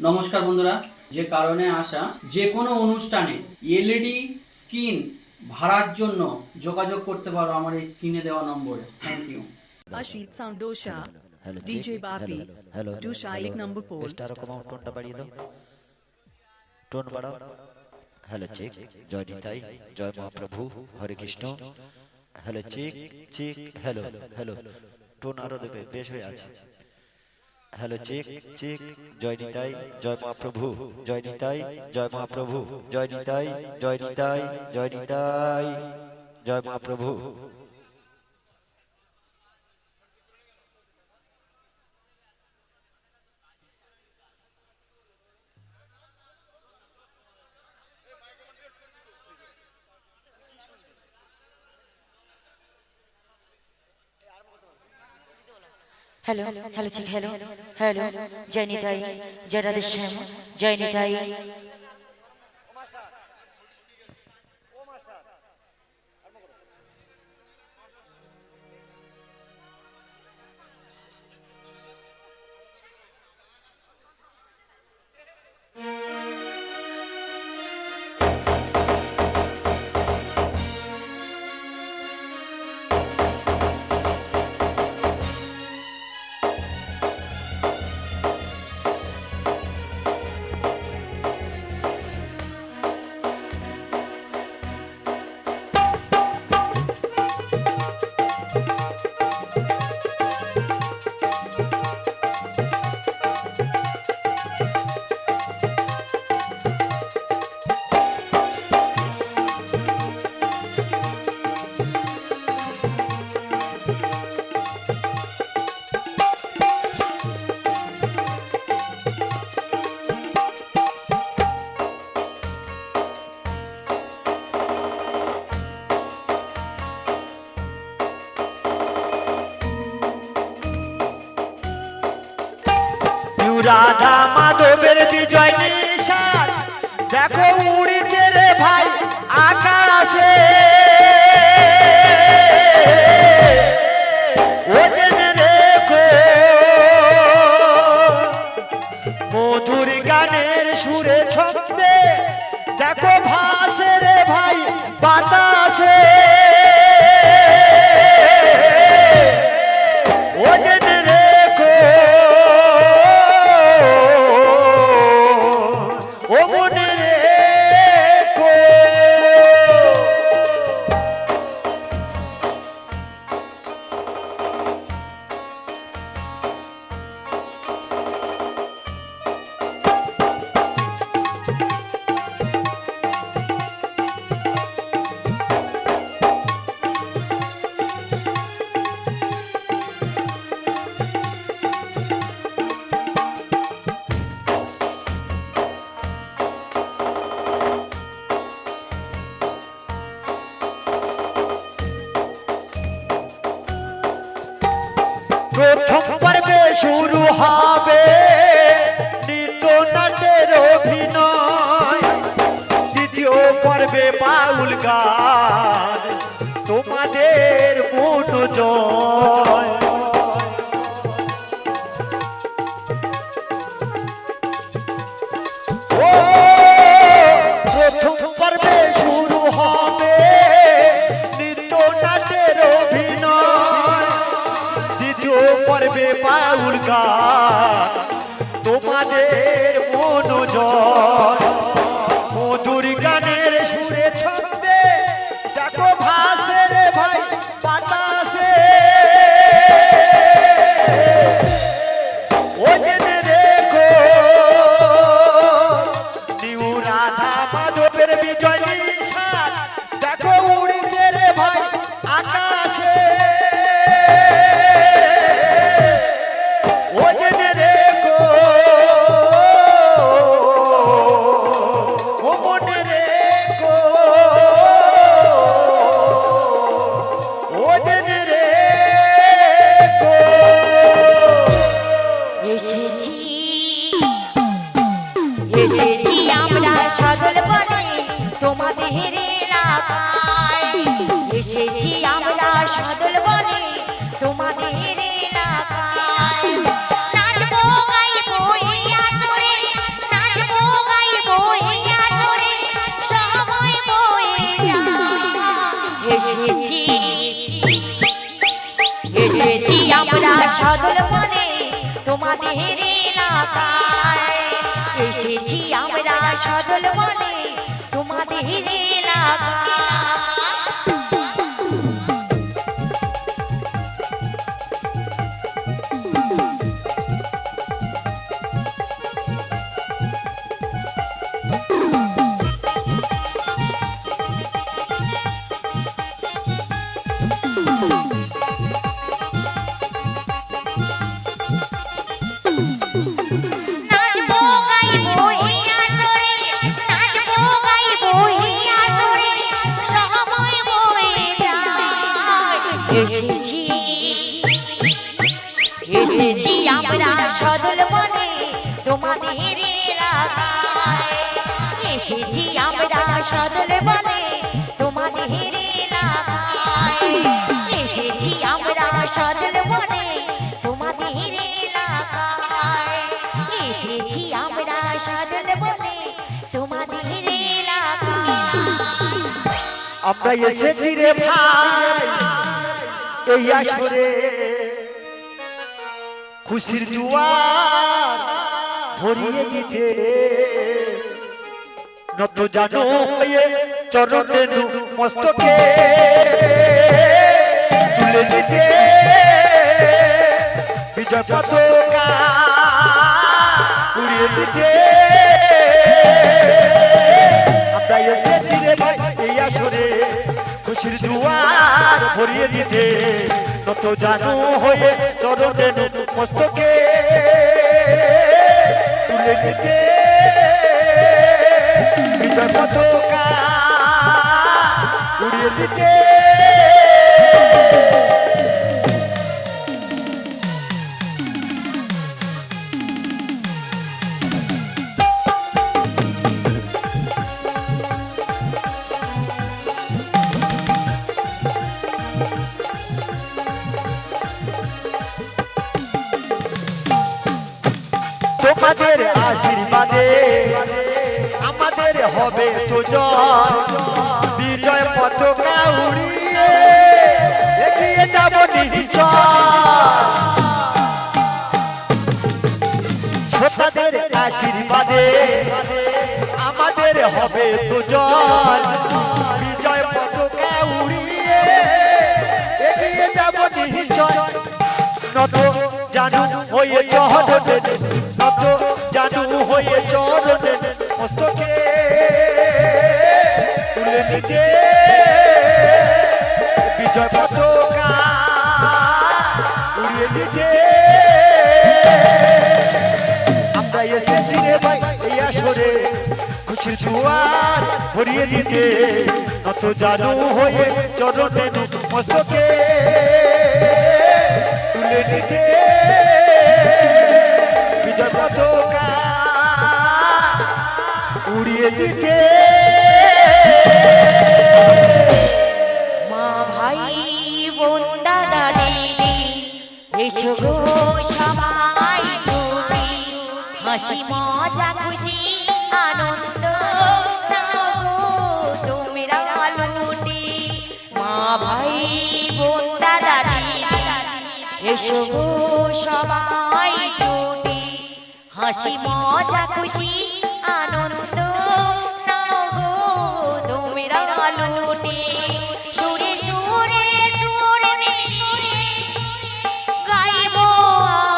নমস্কার বন্ধুরা, যে কারণে আসা যে কোনো অনুষ্ঠানে এলইডি স্ক্রিন ভাড়ার জন্য যোগাযোগ করতে পারো আমার এই স্ক্রিনে দেওয়া নম্বরে। Thank you. Ashit Sound Dosha, DJ Bapi, Dusha एक नंबर पोल। স্টার কমাও টোনটা বাড়িয়ে দাও, টোন বাড়াও। হ্যালো চেক, জয় নিতাই, জয় Mahaprabhu, Hare Krishna. Hello check check, hello hello, tone আরো দেবে, বেশ হয়ে আছে। হ্যালো চেক চেক, জয় নিতাই, জয় মহাপ্রভু, জয় নিতাই, জয় মহাপ্রভু, জয় নিতাই, জয় নিতাই, জয় নিতাই, জয় Mahaprabhu. Hello hello check hello hello जय निताई जय राधे श्याम जय निताई রাধা মাধবের বিজয় নিশান দেখো উড়িছে রে ভাই আকাশে, ও জেনে রেখো মধুর গানের সুরে ছন্দে দেখো ভাসে রে ভাই বাতাসে, ও জেনে রেখো ও মনে রেখো। প্রথম পর্বে শুরু হবে নৃত্য নাটের অভিনয়, দ্বিতীয় পর্বে বাউল গান তোমাদের মন জয়। ও প্রথম পর্বে শুরু হবে নৃত্য নাটের অভিনয়, দ্বিতীয় পর্বে বাউল গান তোমাদের মন জয়। মধুর গানের সুরে ছন্দে দেখো ভাসে রে ভাই বাতাসে, ও জেনে রেখো নিউ রাধা মাধবের বিজয় নিশান দেখো উড়িছে রে ভাই আকাশে, ও জেনে রেখো ও মনে রেখো, ও জেনে রেখো। এসেছি এসেছি আমরা সদল বলে তোমাদের এলাকায়, এসেছি আমরা সদল বলে তোমাদের এলাকায়, নাচবো গাইবো এই আসরে তোমাদের এলাকায় এসেছি আমরা সদল বলে তোমাদের এলাকায়। নাচবো গাইবো এই আসরে, নাচবো গাইবো এই আসরে, সময় বয়ে যায়। এসেছি আমরা সদল বনে তোমাদের এলাকায় এসেছি আমরা সদল বনে তোমাদের এলাকায় এসেছি আমরা সদল বনে তোমাদের এলাকায় এসেছি আমরা সদল বনে তোমাদের এলাকায়। আমরা এসেছি রে ভাই এই আসরে খুশির জোয়ার ভরিয়ে দিতে নত জানো হয়ে চরণে মস্তকে তুলে দিতে বিজয় পতাকা উড়িয়ে দিতে আমরা এসেছি রে ভাই এই আসরে খুশির জোয়ার ভরিয়ে দিতে নত জানো হয়ে চরণে মস্তকে তুলে দিতে বিজয় পতাকা উড়িয়ে দিতে। তোমাদের আশীর্বাদে আমাদের হবে তো জয় বিজয় পতাকা উড়িয়ে এগিয়ে যাব শ্রোতাদের আশীর্বাদে আমাদের হবে তো জয় বিজয় পতাকা উড়িয়ে এগিয়ে যাব নিশ্চয়। নত জানু হয়ে চরণে নত জানু হয়ে চরণে মস্তকে তুলে নিতে বিজয় পতাকা উড়িয়ে দিতে। আমরা এসেছি রে ভাই এই আসরে খুশির জোয়ার ভরিয়ে দিতে নত জানু হয়ে চরণে মস্তকে তুলে নিতে বিজয় পতাকা উড়িয়ে দিতে। মা ভাই বোন দাদা দিদি এসো গো সবাই জুড়ে হাসি মজা খুশি আনন্দ নাও গো তোমরা লুটে। মা ভাই বোন দাদা দিদি এসো গো সবাই জুড়ে হাসি মজা খুশি আনন্দ নাও গো তোমরা লুটে। সুরে সুরে সুরে মিলিয়ে গাইবো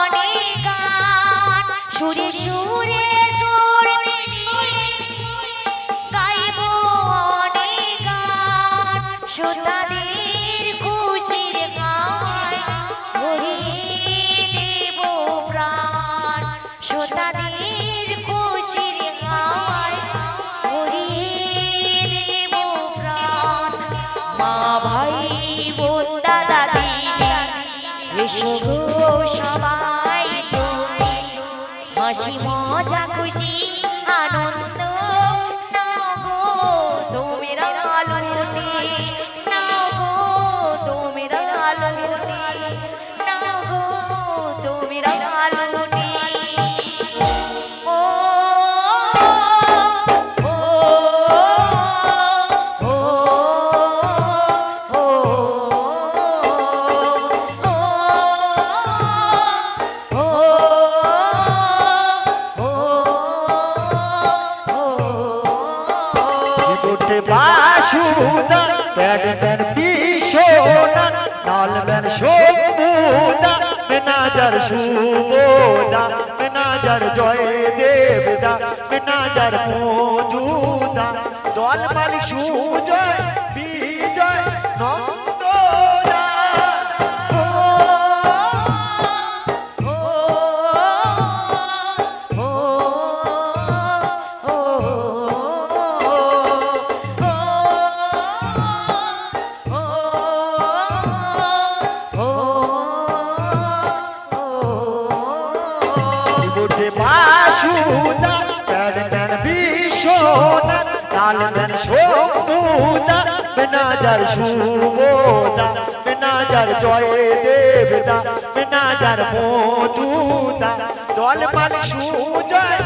অনেক গান সুরে সুরে সুরে মিলিয়ে গাইবো অনেক গান শ্রোতাদের খুশির গান ভরিয়ে দেব প্রাণ শ্রোতাদের খুশির গান ভরিয়ে দেব প্রাণ। মা ভাই বোন দাদা দিদি এসো গো সবাই জুড়ে হাসি মজা খুশি আনন্দ নাও গো তোমরা লুটে নাও গো তোমরা লুটে নাও গো তোমরা লুটে। ও ও ও ও ও ও বাসুদা প্যাড প্যান বিশ্বনা লাল ব্যান শম্ভুদা মেনাজার সুবোদা মেনাজার জয় দেবদা মেনাজার মধুদা দল মালিক সুজয় বিজয় নন্দদা বাসুদা প্যাড প্যান বিশ্বনা লাল ব্যান শম্ভুদা মেনাজার সুবোদা মেনাজার জয় দেবদা মেনাজার মধুদা দল মালিক সুজয়